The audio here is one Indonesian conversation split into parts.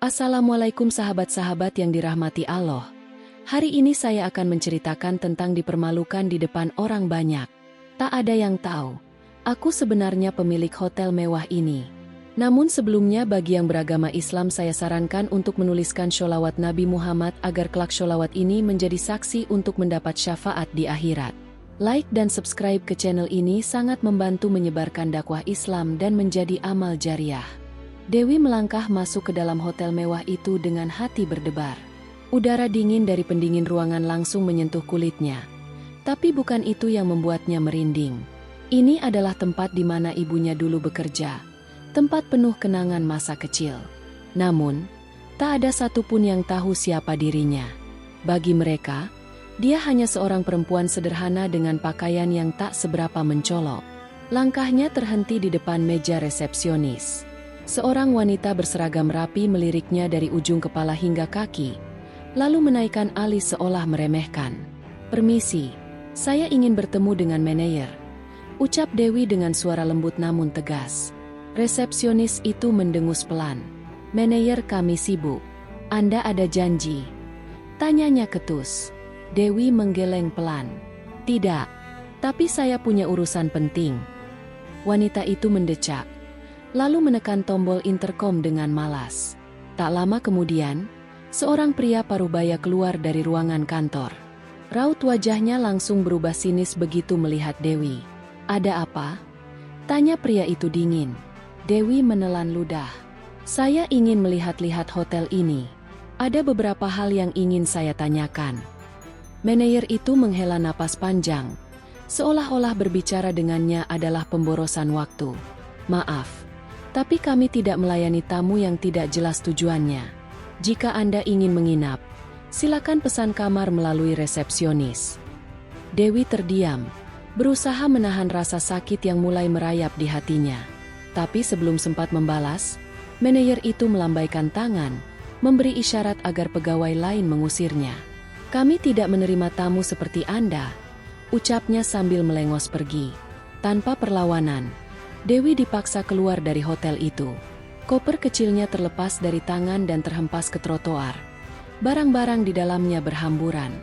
Assalamualaikum sahabat-sahabat yang dirahmati Allah. Hari ini saya akan menceritakan tentang dipermalukan di depan orang banyak. Tak ada yang tahu, aku sebenarnya pemilik hotel mewah ini. Namun sebelumnya bagi yang beragama Islam saya sarankan untuk menuliskan sholawat Nabi Muhammad agar kelak sholawat ini menjadi saksi untuk mendapat syafaat di akhirat. Like dan subscribe ke channel ini sangat membantu menyebarkan dakwah Islam dan menjadi amal jariah. Dewi melangkah masuk ke dalam hotel mewah itu dengan hati berdebar. Udara dingin dari pendingin ruangan langsung menyentuh kulitnya. Tapi bukan itu yang membuatnya merinding. Ini adalah tempat di mana ibunya dulu bekerja. Tempat penuh kenangan masa kecil. Namun, tak ada satupun yang tahu siapa dirinya. Bagi mereka, dia hanya seorang perempuan sederhana dengan pakaian yang tak seberapa mencolok. Langkahnya terhenti di depan meja resepsionis. Seorang wanita berseragam rapi meliriknya dari ujung kepala hingga kaki, lalu menaikkan alis seolah meremehkan. "Permisi, saya ingin bertemu dengan manajer," ucap Dewi dengan suara lembut namun tegas. Resepsionis itu mendengus pelan. "Manajer kami sibuk. Anda ada janji?" tanyanya ketus. Dewi menggeleng pelan. "Tidak, tapi saya punya urusan penting." Wanita itu mendecak, lalu menekan tombol interkom dengan malas. Tak lama kemudian, seorang pria parubaya keluar dari ruangan kantor. Raut wajahnya langsung berubah sinis begitu melihat Dewi. "Ada apa?" tanya pria itu dingin. Dewi menelan ludah. "Saya ingin melihat-lihat hotel ini. Ada beberapa hal yang ingin saya tanyakan." Manajer itu menghela napas panjang, seolah-olah berbicara dengannya adalah pemborosan waktu. "Maaf, tapi kami tidak melayani tamu yang tidak jelas tujuannya. Jika Anda ingin menginap, silakan pesan kamar melalui resepsionis." Dewi terdiam, berusaha menahan rasa sakit yang mulai merayap di hatinya. Tapi sebelum sempat membalas, manajer itu melambaikan tangan, memberi isyarat agar pegawai lain mengusirnya. "Kami tidak menerima tamu seperti Anda," ucapnya sambil melengos pergi. Tanpa perlawanan, Dewi dipaksa keluar dari hotel itu. Koper kecilnya terlepas dari tangan dan terhempas ke trotoar. Barang-barang di dalamnya berhamburan.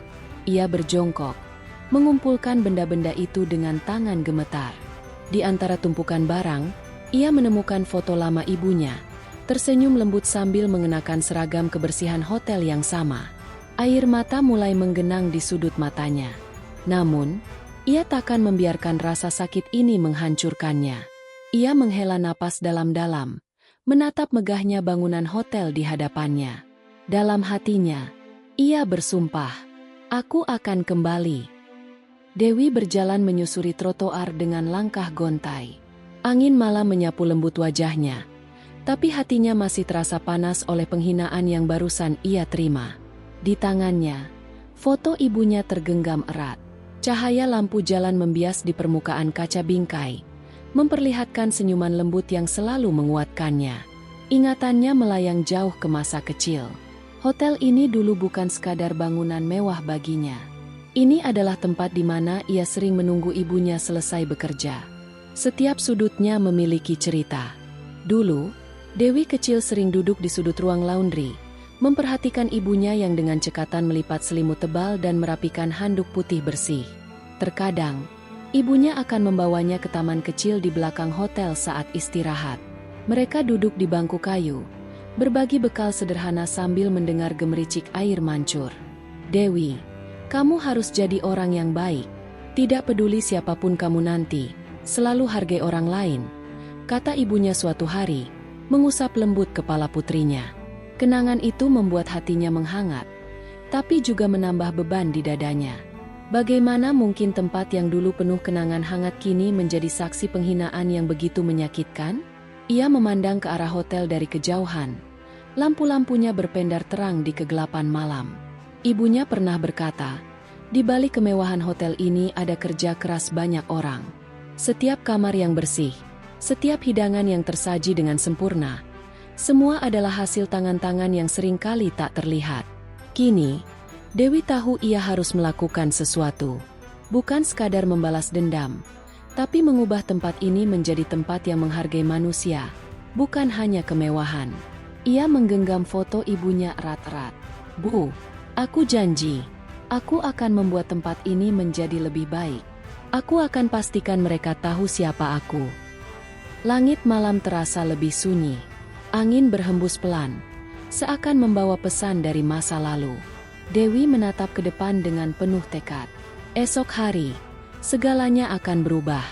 Ia berjongkok, mengumpulkan benda-benda itu dengan tangan gemetar. Di antara tumpukan barang, ia menemukan foto lama ibunya, tersenyum lembut sambil mengenakan seragam kebersihan hotel yang sama. Air mata mulai menggenang di sudut matanya. Namun, ia takkan membiarkan rasa sakit ini menghancurkannya. Ia menghela napas dalam-dalam, menatap megahnya bangunan hotel di hadapannya. Dalam hatinya, ia bersumpah, "Aku akan kembali." Dewi berjalan menyusuri trotoar dengan langkah gontai. Angin malam menyapu lembut wajahnya, tapi hatinya masih terasa panas oleh penghinaan yang barusan ia terima. Di tangannya, foto ibunya tergenggam erat. Cahaya lampu jalan membias di permukaan kaca bingkai, memperlihatkan senyuman lembut yang selalu menguatkannya. Ingatannya melayang jauh ke masa kecil. Hotel ini dulu bukan sekadar bangunan mewah baginya. Ini adalah tempat di mana ia sering menunggu ibunya selesai bekerja. Setiap sudutnya memiliki cerita. Dulu, Dewi kecil sering duduk di sudut ruang laundry, memperhatikan ibunya yang dengan cekatan melipat selimut tebal dan merapikan handuk putih bersih. Terkadang, ibunya akan membawanya ke taman kecil di belakang hotel saat istirahat. Mereka duduk di bangku kayu, berbagi bekal sederhana sambil mendengar gemericik air mancur. "Dewi, kamu harus jadi orang yang baik. Tidak peduli siapapun kamu nanti, selalu hargai orang lain," kata ibunya suatu hari, mengusap lembut kepala putrinya. Kenangan itu membuat hatinya menghangat, tapi juga menambah beban di dadanya. Bagaimana mungkin tempat yang dulu penuh kenangan hangat kini menjadi saksi penghinaan yang begitu menyakitkan? Ia memandang ke arah hotel dari kejauhan. Lampu-lampunya berpendar terang di kegelapan malam. Ibunya pernah berkata, "Di balik kemewahan hotel ini ada kerja keras banyak orang." Setiap kamar yang bersih, setiap hidangan yang tersaji dengan sempurna, semua adalah hasil tangan-tangan yang seringkali tak terlihat. Kini, Dewi tahu ia harus melakukan sesuatu. Bukan sekadar membalas dendam, tapi mengubah tempat ini menjadi tempat yang menghargai manusia, bukan hanya kemewahan. Ia menggenggam foto ibunya erat-erat. Bu, aku janji. Aku akan membuat tempat ini menjadi lebih baik. Aku akan pastikan mereka tahu siapa aku. Langit malam terasa lebih sunyi. Angin berhembus pelan, seakan membawa pesan dari masa lalu. Dewi menatap ke depan dengan penuh tekad. Esok hari, segalanya akan berubah.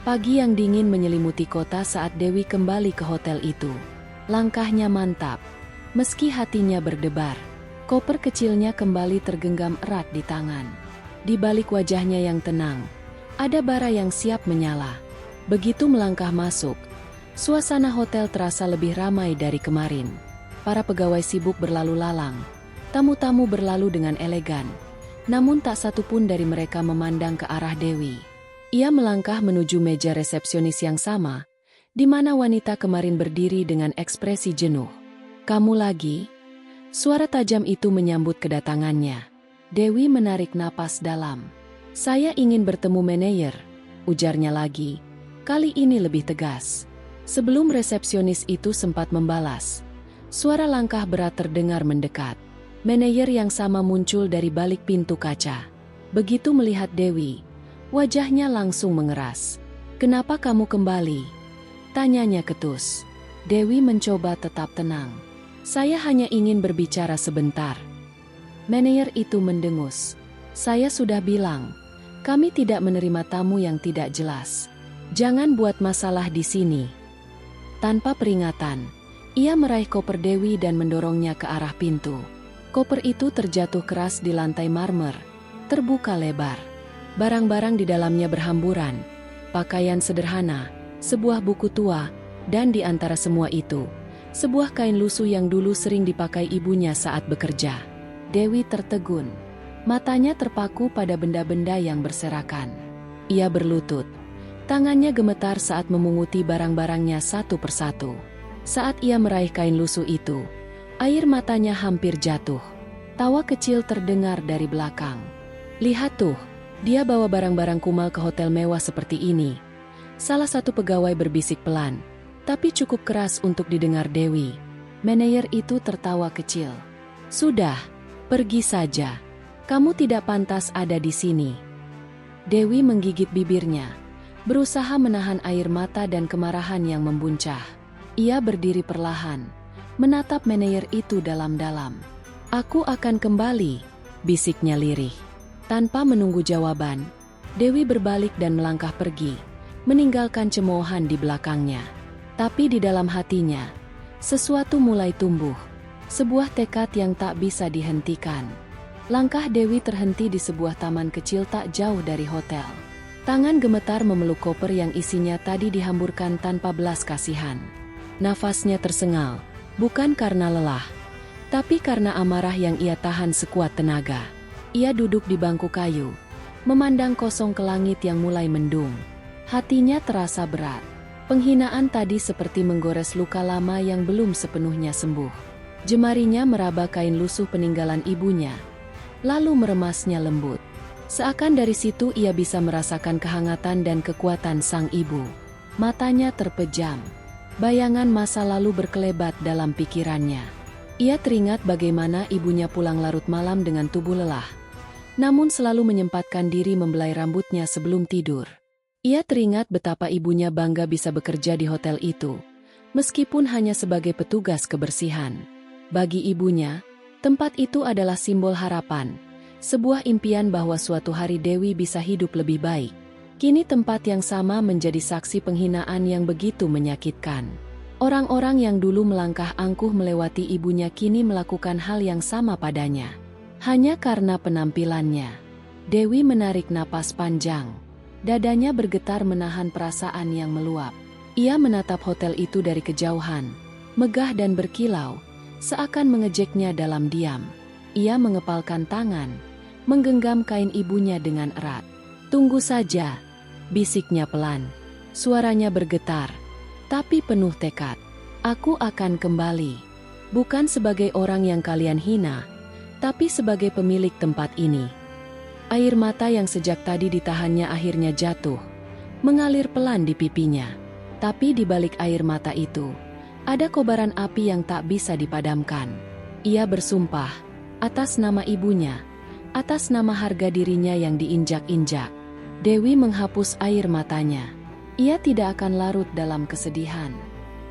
Pagi yang dingin menyelimuti kota saat Dewi kembali ke hotel itu. Langkahnya mantap, meski hatinya berdebar. Koper kecilnya kembali tergenggam erat di tangan. Di balik wajahnya yang tenang, ada bara yang siap menyala. Begitu melangkah masuk, suasana hotel terasa lebih ramai dari kemarin. Para pegawai sibuk berlalu lalang, tamu-tamu berlalu dengan elegan. Namun tak satu pun dari mereka memandang ke arah Dewi. Ia melangkah menuju meja resepsionis yang sama, di mana wanita kemarin berdiri dengan ekspresi jenuh. "Kamu lagi?" Suara tajam itu menyambut kedatangannya. Dewi menarik napas dalam. "Saya ingin bertemu manajer," ujarnya lagi. Kali ini lebih tegas. Sebelum resepsionis itu sempat membalas, suara langkah berat terdengar mendekat. Manajer yang sama muncul dari balik pintu kaca. Begitu melihat Dewi, wajahnya langsung mengeras. "Kenapa kamu kembali?" tanyanya ketus. Dewi mencoba tetap tenang. "Saya hanya ingin berbicara sebentar." Manajer itu mendengus. "Saya sudah bilang, kami tidak menerima tamu yang tidak jelas. Jangan buat masalah di sini." Tanpa peringatan, ia meraih koper Dewi dan mendorongnya ke arah pintu. Koper itu terjatuh keras di lantai marmer, terbuka lebar. Barang-barang di dalamnya berhamburan, pakaian sederhana, sebuah buku tua, dan di antara semua itu, sebuah kain lusuh yang dulu sering dipakai ibunya saat bekerja. Dewi tertegun. Matanya terpaku pada benda-benda yang berserakan. Ia berlutut. Tangannya gemetar saat memunguti barang-barangnya satu persatu. Saat ia meraih kain lusuh itu, air matanya hampir jatuh. Tawa kecil terdengar dari belakang. "Lihat tuh, dia bawa barang-barang kumal ke hotel mewah seperti ini." Salah satu pegawai berbisik pelan, tapi cukup keras untuk didengar Dewi. Manajer itu tertawa kecil. "Sudah, pergi saja. Kamu tidak pantas ada di sini." Dewi menggigit bibirnya, berusaha menahan air mata dan kemarahan yang membuncah. Ia berdiri perlahan, menatap manajer itu dalam-dalam. "Aku akan kembali," bisiknya lirih. Tanpa menunggu jawaban, Dewi berbalik dan melangkah pergi, meninggalkan cemoohan di belakangnya. Tapi di dalam hatinya, sesuatu mulai tumbuh, sebuah tekad yang tak bisa dihentikan. Langkah Dewi terhenti di sebuah taman kecil tak jauh dari hotel. Tangan gemetar memeluk koper yang isinya tadi dihamburkan tanpa belas kasihan. Nafasnya tersengal, bukan karena lelah, tapi karena amarah yang ia tahan sekuat tenaga. Ia duduk di bangku kayu, memandang kosong ke langit yang mulai mendung. Hatinya terasa berat. Penghinaan tadi seperti menggores luka lama yang belum sepenuhnya sembuh. Jemarinya meraba kain lusuh peninggalan ibunya, lalu meremasnya lembut. Seakan dari situ ia bisa merasakan kehangatan dan kekuatan sang ibu. Matanya terpejam. Bayangan masa lalu berkelebat dalam pikirannya. Ia teringat bagaimana ibunya pulang larut malam dengan tubuh lelah, namun selalu menyempatkan diri membelai rambutnya sebelum tidur. Ia teringat betapa ibunya bangga bisa bekerja di hotel itu, meskipun hanya sebagai petugas kebersihan. Bagi ibunya, tempat itu adalah simbol harapan, sebuah impian bahwa suatu hari Dewi bisa hidup lebih baik. Kini tempat yang sama menjadi saksi penghinaan yang begitu menyakitkan. Orang-orang yang dulu melangkah angkuh melewati ibunya kini melakukan hal yang sama padanya. Hanya karena penampilannya. Dewi menarik napas panjang. Dadanya bergetar menahan perasaan yang meluap. Ia menatap hotel itu dari kejauhan, megah dan berkilau, seakan mengejeknya dalam diam. Ia mengepalkan tangan, menggenggam kain ibunya dengan erat. "Tunggu saja," bisiknya pelan. Suaranya bergetar, tapi penuh tekad. "Aku akan kembali. Bukan sebagai orang yang kalian hina, tapi sebagai pemilik tempat ini." Air mata yang sejak tadi ditahannya akhirnya jatuh, mengalir pelan di pipinya. Tapi di balik air mata itu, Ada kobaran api yang tak bisa dipadamkan. Ia bersumpah, atas nama ibunya, atas nama harga dirinya yang diinjak-injak. Dewi menghapus air matanya. Ia tidak akan larut dalam kesedihan.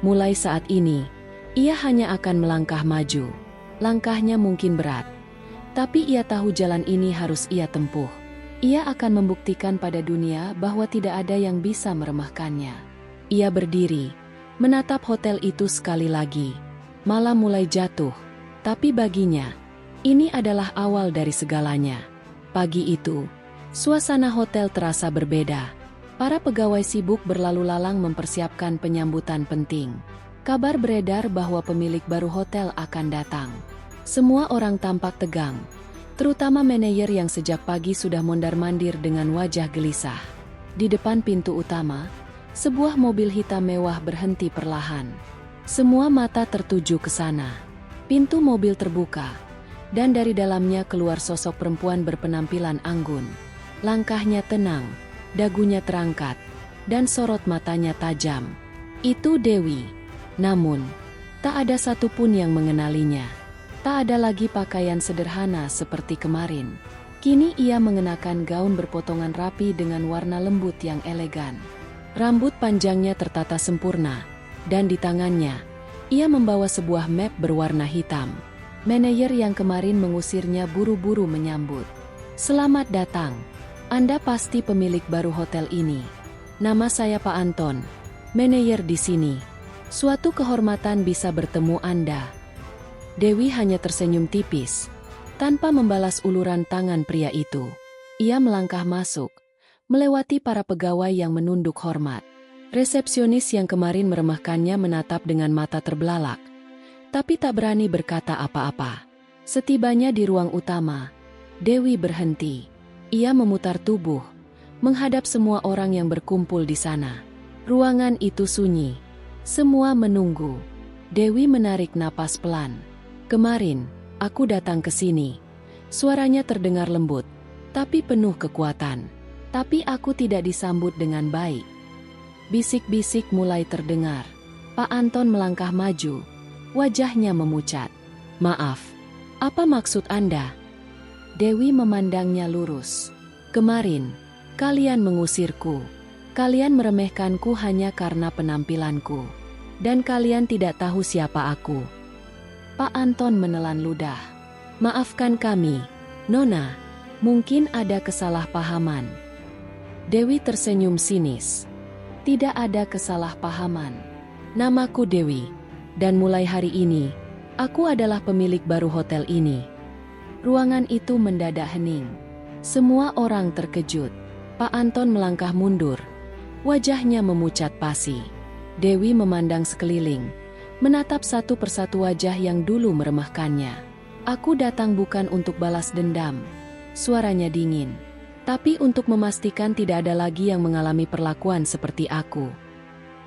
Mulai saat ini, ia hanya akan melangkah maju. Langkahnya mungkin berat, tapi ia tahu jalan ini harus ia tempuh. Ia akan membuktikan pada dunia bahwa tidak ada yang bisa meremehkannya. Ia berdiri, menatap hotel itu sekali lagi. Malam mulai jatuh, tapi baginya, ini adalah awal dari segalanya. Pagi itu, suasana hotel terasa berbeda. Para pegawai sibuk berlalu lalang mempersiapkan penyambutan penting. Kabar beredar bahwa pemilik baru hotel akan datang. Semua orang tampak tegang, terutama manajer yang sejak pagi sudah mondar-mandir dengan wajah gelisah. Di depan pintu utama, sebuah mobil hitam mewah berhenti perlahan. Semua mata tertuju ke sana. Pintu mobil terbuka, dan dari dalamnya keluar sosok perempuan berpenampilan anggun. Langkahnya tenang, dagunya terangkat, dan sorot matanya tajam. Itu Dewi. Namun, tak ada satupun yang mengenalinya. Tak ada lagi pakaian sederhana seperti kemarin. Kini ia mengenakan gaun berpotongan rapi dengan warna lembut yang elegan. Rambut panjangnya tertata sempurna, dan di tangannya, ia membawa sebuah map berwarna hitam. Manajer yang kemarin mengusirnya buru-buru menyambut. Selamat datang. Anda pasti pemilik baru hotel ini. Nama saya Pak Anton, manajer di sini. Suatu kehormatan bisa bertemu Anda. Dewi hanya tersenyum tipis, tanpa membalas uluran tangan pria itu. Ia melangkah masuk, melewati para pegawai yang menunduk hormat. Resepsionis yang kemarin meremehkannya menatap dengan mata terbelalak, tapi tak berani berkata apa-apa. Setibanya di ruang utama, Dewi berhenti. Ia memutar tubuh, menghadap semua orang yang berkumpul di sana. Ruangan itu sunyi. Semua menunggu. Dewi menarik napas pelan. Kemarin, aku datang ke sini. Suaranya terdengar lembut, tapi penuh kekuatan. Tapi aku tidak disambut dengan baik. Bisik-bisik mulai terdengar. Pak Anton melangkah maju. Wajahnya memucat. Maaf, apa maksud Anda? Dewi memandangnya lurus. Kemarin, kalian mengusirku. Kalian meremehkanku hanya karena penampilanku. Dan kalian tidak tahu siapa aku. Pak Anton menelan ludah. Maafkan kami, Nona. Mungkin ada kesalahpahaman. Dewi tersenyum sinis. Tidak ada kesalahpahaman. Namaku Dewi. Dan mulai hari ini, aku adalah pemilik baru hotel ini. Ruangan itu mendadak hening. Semua orang terkejut. Pak Anton melangkah mundur. Wajahnya memucat pasi. Dewi memandang sekeliling, menatap satu persatu wajah yang dulu meremehkannya. Aku datang bukan untuk balas dendam. Suaranya dingin. Tapi untuk memastikan tidak ada lagi yang mengalami perlakuan seperti aku.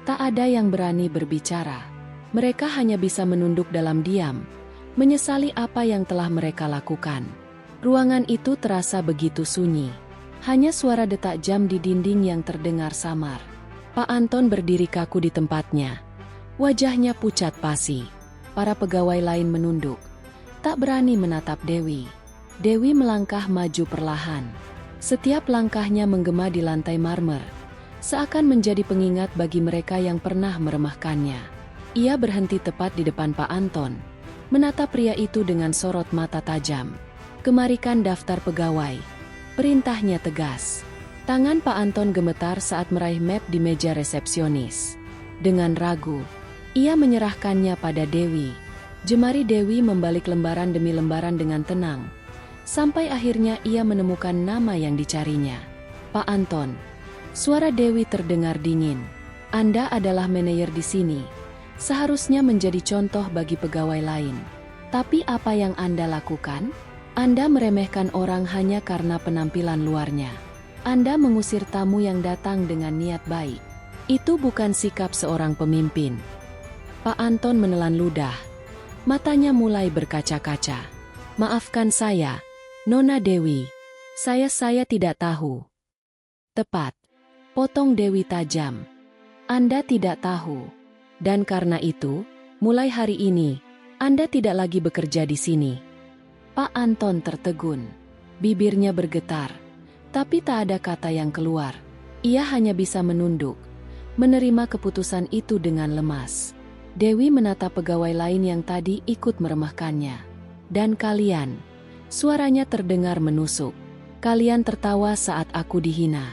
Tak ada yang berani berbicara. Mereka hanya bisa menunduk dalam diam, menyesali apa yang telah mereka lakukan. Ruangan itu terasa begitu sunyi. Hanya suara detak jam di dinding yang terdengar samar. Pak Anton berdiri kaku di tempatnya. Wajahnya pucat pasi. Para pegawai lain menunduk, tak berani menatap Dewi. Dewi melangkah maju perlahan. Setiap langkahnya menggema di lantai marmer, seakan menjadi pengingat bagi mereka yang pernah meremehkannya. Ia berhenti tepat di depan Pak Anton, menatap pria itu dengan sorot mata tajam. Kemarikan daftar pegawai. Perintahnya tegas. Tangan Pak Anton gemetar saat meraih map di meja resepsionis. Dengan ragu, ia menyerahkannya pada Dewi. Jemari Dewi membalik lembaran demi lembaran dengan tenang. Sampai akhirnya ia menemukan nama yang dicarinya. Pak Anton. Suara Dewi terdengar dingin. Anda adalah manajer di sini. Seharusnya menjadi contoh bagi pegawai lain. Tapi apa yang Anda lakukan? Anda meremehkan orang hanya karena penampilan luarnya. Anda mengusir tamu yang datang dengan niat baik. Itu bukan sikap seorang pemimpin. Pak Anton menelan ludah. Matanya mulai berkaca-kaca. Maafkan saya, Nona Dewi. Saya tidak tahu. Tepat. Potong Dewi tajam. Anda tidak tahu. Dan karena itu, Mulai hari ini, Anda tidak lagi bekerja di sini. Pak Anton tertegun. Bibirnya bergetar, tapi tak ada kata yang keluar. Ia hanya bisa menunduk, menerima keputusan itu dengan lemas. Dewi menatap pegawai lain yang tadi ikut meremehkannya. Dan kalian, suaranya terdengar menusuk. Kalian tertawa saat aku dihina.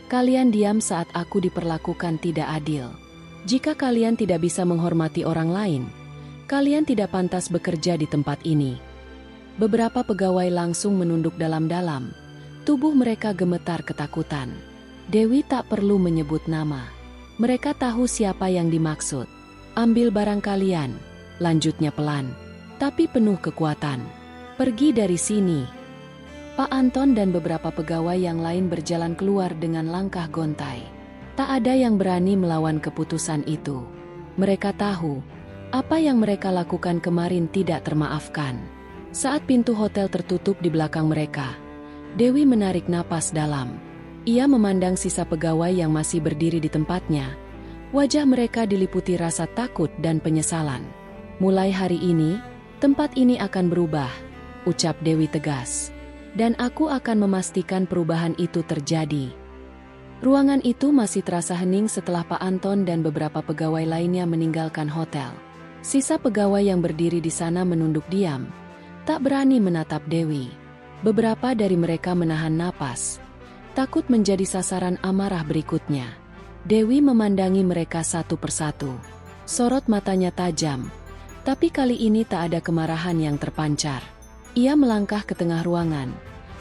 Kalian diam saat aku diperlakukan tidak adil. Jika kalian tidak bisa menghormati orang lain, kalian tidak pantas bekerja di tempat ini. Beberapa pegawai langsung menunduk dalam-dalam. Tubuh mereka gemetar ketakutan. Dewi tak perlu menyebut nama. Mereka tahu siapa yang dimaksud. Ambil barang kalian, lanjutnya pelan, tapi penuh kekuatan. Pergi dari sini. Pak Anton dan beberapa pegawai yang lain berjalan keluar dengan langkah gontai. Tak ada yang berani melawan keputusan itu. Mereka tahu, apa yang mereka lakukan kemarin tidak termaafkan. Saat pintu hotel tertutup di belakang mereka, Dewi menarik napas dalam. Ia memandang sisa pegawai yang masih berdiri di tempatnya. Wajah mereka diliputi rasa takut dan penyesalan. Mulai hari ini, tempat ini akan berubah, ucap Dewi tegas. Dan aku akan memastikan perubahan itu terjadi. Ruangan itu masih terasa hening setelah Pak Anton dan beberapa pegawai lainnya meninggalkan hotel. Sisa pegawai yang berdiri di sana menunduk diam, tak berani menatap Dewi. Beberapa dari mereka menahan napas, takut menjadi sasaran amarah berikutnya. Dewi memandangi mereka satu persatu. Sorot matanya tajam, tapi kali ini tak ada kemarahan yang terpancar. Ia melangkah ke tengah ruangan.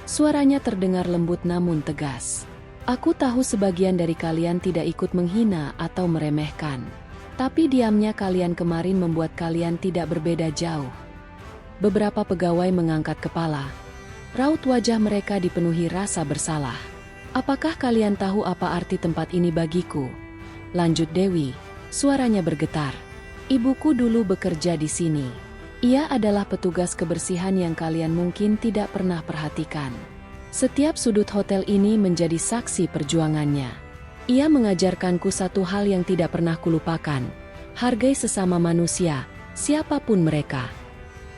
Suaranya terdengar lembut namun tegas. Aku tahu sebagian dari kalian tidak ikut menghina atau meremehkan. Tapi diamnya kalian kemarin membuat kalian tidak berbeda jauh. Beberapa pegawai mengangkat kepala. Raut wajah mereka dipenuhi rasa bersalah. Apakah kalian tahu apa arti tempat ini bagiku? Lanjut Dewi, suaranya bergetar. Ibuku dulu bekerja di sini. Ia adalah petugas kebersihan yang kalian mungkin tidak pernah perhatikan. Setiap sudut hotel ini menjadi saksi perjuangannya. Ia mengajarkanku satu hal yang tidak pernah kulupakan. Hargai sesama manusia, siapapun mereka.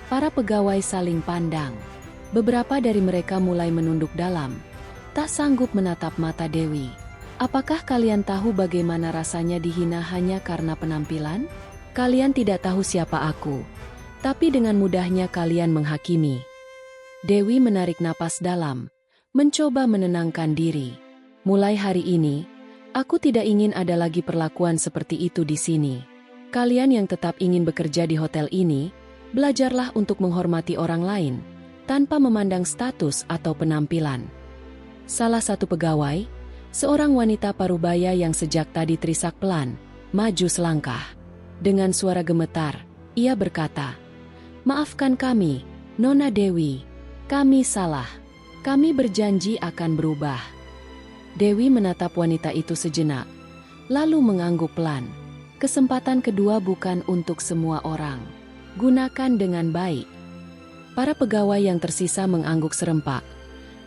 Para pegawai saling pandang. Beberapa dari mereka mulai menunduk dalam, tak sanggup menatap mata Dewi. Apakah kalian tahu bagaimana rasanya dihina hanya karena penampilan? Kalian tidak tahu siapa aku, tapi dengan mudahnya kalian menghakimi. Dewi menarik napas dalam, mencoba menenangkan diri. Mulai hari ini, aku tidak ingin ada lagi perlakuan seperti itu di sini. Kalian yang tetap ingin bekerja di hotel ini, belajarlah untuk menghormati orang lain, tanpa memandang status atau penampilan. Salah satu pegawai, seorang wanita parubaya yang sejak tadi terisak pelan, maju selangkah. Dengan suara gemetar, ia berkata, "Maafkan kami, Nona Dewi. Kami salah. Kami berjanji akan berubah." Dewi menatap wanita itu sejenak, lalu mengangguk pelan. Kesempatan kedua bukan untuk semua orang. Gunakan dengan baik. Para pegawai yang tersisa mengangguk serempak.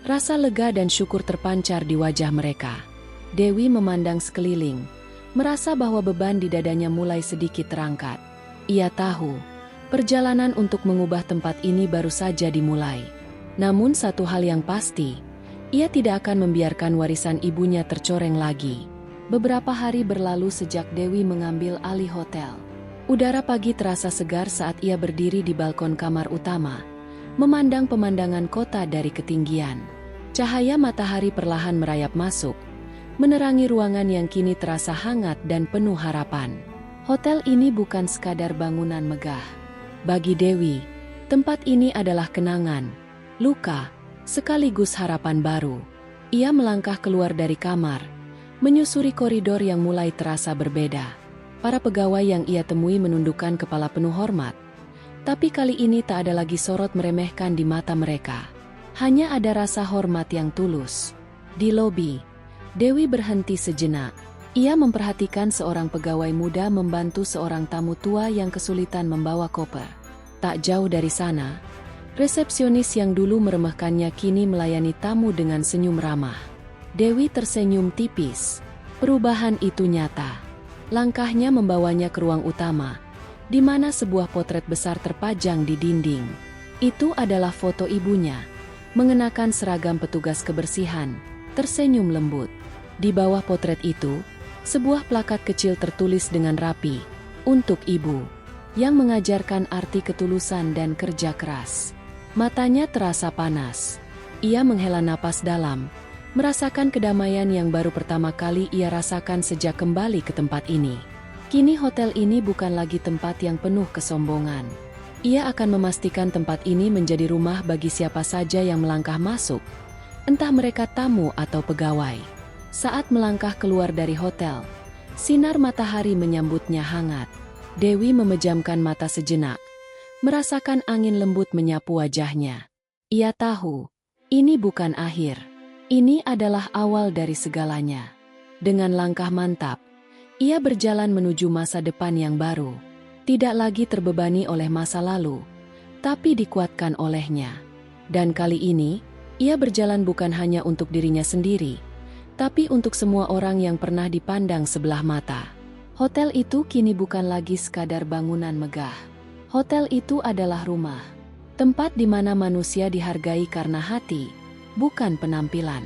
Rasa lega dan syukur terpancar di wajah mereka. Dewi memandang sekeliling, merasa bahwa beban di dadanya mulai sedikit terangkat. Ia tahu, perjalanan untuk mengubah tempat ini baru saja dimulai. Namun satu hal yang pasti, ia tidak akan membiarkan warisan ibunya tercoreng lagi. Beberapa hari berlalu sejak Dewi mengambil alih hotel. Udara pagi terasa segar saat ia berdiri di balkon kamar utama, memandang pemandangan kota dari ketinggian. Cahaya matahari perlahan merayap masuk, menerangi ruangan yang kini terasa hangat dan penuh harapan. Hotel ini bukan sekadar bangunan megah. Bagi Dewi, tempat ini adalah kenangan, luka, sekaligus harapan baru. Ia melangkah keluar dari kamar, menyusuri koridor yang mulai terasa berbeda. Para pegawai yang ia temui menundukkan kepala penuh hormat. Tapi kali ini tak ada lagi sorot meremehkan di mata mereka. Hanya ada rasa hormat yang tulus. Di lobi, Dewi berhenti sejenak. Ia memperhatikan seorang pegawai muda membantu seorang tamu tua yang kesulitan membawa koper. Tak jauh dari sana, resepsionis yang dulu meremehkannya kini melayani tamu dengan senyum ramah. Dewi tersenyum tipis. Perubahan itu nyata. Langkahnya membawanya ke ruang utama, di mana sebuah potret besar terpajang di dinding. Itu adalah foto ibunya, mengenakan seragam petugas kebersihan, tersenyum lembut. Di bawah potret itu, sebuah plakat kecil tertulis dengan rapi, "Untuk Ibu," yang mengajarkan arti ketulusan dan kerja keras. Matanya terasa panas. Ia menghela napas dalam, merasakan kedamaian yang baru pertama kali ia rasakan sejak kembali ke tempat ini. Kini hotel ini bukan lagi tempat yang penuh kesombongan. Ia akan memastikan tempat ini menjadi rumah bagi siapa saja yang melangkah masuk, entah mereka tamu atau pegawai. Saat melangkah keluar dari hotel, sinar matahari menyambutnya hangat. Dewi memejamkan mata sejenak, merasakan angin lembut menyapu wajahnya. Ia tahu, ini bukan akhir. Ini adalah awal dari segalanya. Dengan langkah mantap, ia berjalan menuju masa depan yang baru. Tidak lagi terbebani oleh masa lalu, tapi dikuatkan olehnya. Dan kali ini, ia berjalan bukan hanya untuk dirinya sendiri, tapi untuk semua orang yang pernah dipandang sebelah mata. Hotel itu kini bukan lagi sekadar bangunan megah. Hotel itu adalah rumah. Tempat di mana manusia dihargai karena hati, bukan penampilan.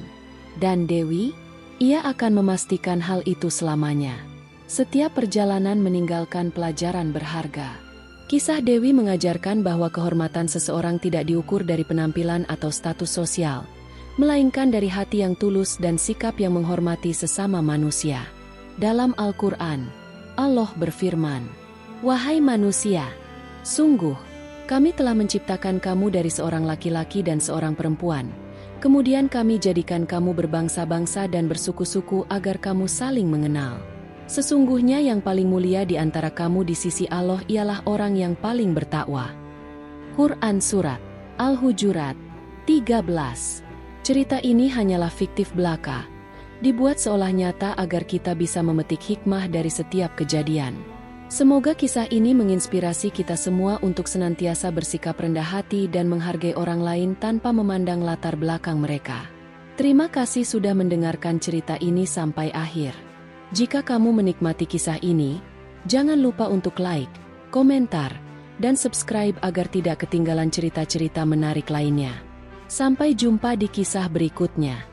Dan Dewi, ia akan memastikan hal itu selamanya. Setiap perjalanan meninggalkan pelajaran berharga. Kisah Dewi mengajarkan bahwa kehormatan seseorang tidak diukur dari penampilan atau status sosial, melainkan dari hati yang tulus dan sikap yang menghormati sesama manusia. Dalam Al-Quran, Allah berfirman, "Wahai manusia, sungguh, kami telah menciptakan kamu dari seorang laki-laki dan seorang perempuan. Kemudian kami jadikan kamu berbangsa-bangsa dan bersuku-suku agar kamu saling mengenal. Sesungguhnya yang paling mulia di antara kamu di sisi Allah ialah orang yang paling bertakwa." Quran Surat Al-Hujurat 13. Cerita ini hanyalah fiktif belaka, dibuat seolah nyata agar kita bisa memetik hikmah dari setiap kejadian. Semoga kisah ini menginspirasi kita semua untuk senantiasa bersikap rendah hati dan menghargai orang lain tanpa memandang latar belakang mereka. Terima kasih sudah mendengarkan cerita ini sampai akhir. Jika kamu menikmati kisah ini, jangan lupa untuk like, komentar, dan subscribe agar tidak ketinggalan cerita-cerita menarik lainnya. Sampai jumpa di kisah berikutnya.